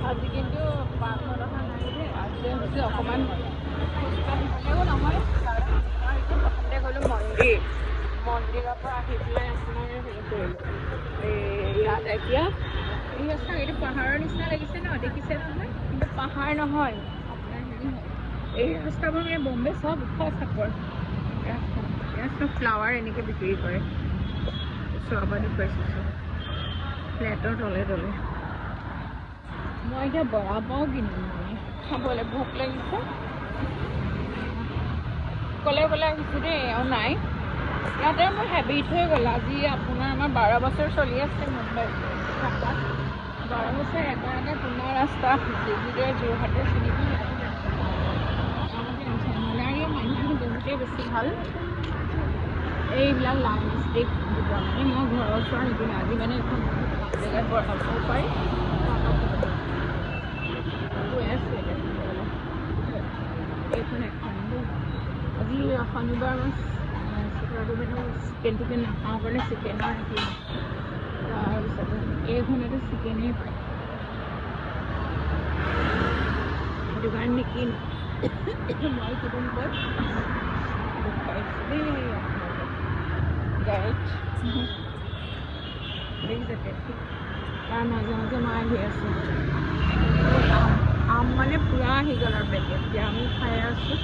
আজি কিন্তু পাৰ্কত অহা নাই দেই। আজি হৈছে অকণমান খোজকাঢ়ি পেলাইও নহয়, প্ৰথমতে গ'লোঁ মন্দিৰৰ পৰা আহি পেলাই আপোনাৰ হেৰি কৰিলোঁ ইয়াত এতিয়া এই সঁচাকৈ এইটো পাহাৰৰ নিচিনা লাগিছে ন, দেখিছে নহয়, কিন্তু পাহাৰ নহয়, আপোনাৰ হেৰি হয় এই ৰাস্তাবোৰ মানে বম্বে চব ওখ চাপৰ ৰাস্তা। ইয়াত চব ফ্লাৱাৰ এনেকৈ বিক্ৰী কৰে, ষ্ট্ৰবেৰী পাইছোঁ চব ফ্লেটৰ তলে তলে। মই এতিয়া বৰা পাও কিনিম, মানে খাবলৈ ভোক লাগিছে। ক'লে আহিছোঁ দেই, আৰু নাই ইয়াতে মোৰ হেবিট হৈ গ'ল। আজি আপোনাৰ আমাৰ 12 বছৰ চলি আছে মুম্বাইত থাকাত। 12 বছৰ এটা পুৰণা ৰাস্তা, যিদৰে যোৰহাটে চিনি পায় মালাৰীয়া মানুহখিনি বহুতেই বেছি ভাল। এইবিলাক লাইন ষ্টিক দোকান মানে মই ঘৰৰ ওচৰৰ নিদিওঁ। আজি মানে এখন জেগাত বৰা পাব পাৰি গৈ আছোঁ এইখন এখন আজি শনিবাৰ মই চিকেন নাখাওঁ কাৰণে চিকেনৰ নেকি, তাৰপিছতে এইখনতো চিকেনেই পায়, সেইটো কাৰণে নিকিনো। মই কিদিন গৈ দেখিছে তাৰ মাজে মাজে মই আহি আছোঁ। আম মানে পূৰা আহি গ'ল আৰু পেকেট এতিয়া আমি খাই আছোঁ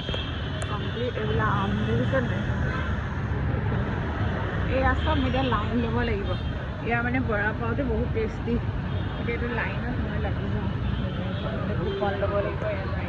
কমপ্লিট। এইবিলাক আম দেখিছে নাই, এই ৰাস্তাত এতিয়া লাইন ল'ব লাগিব। ইয়াৰ মানে বৰা পাওঁতে বহুত টেষ্টি, এতিয়াতো লাইনত মই লাগি যাওঁ, কুপন ল'ব লাগিব ইয়াত লাইন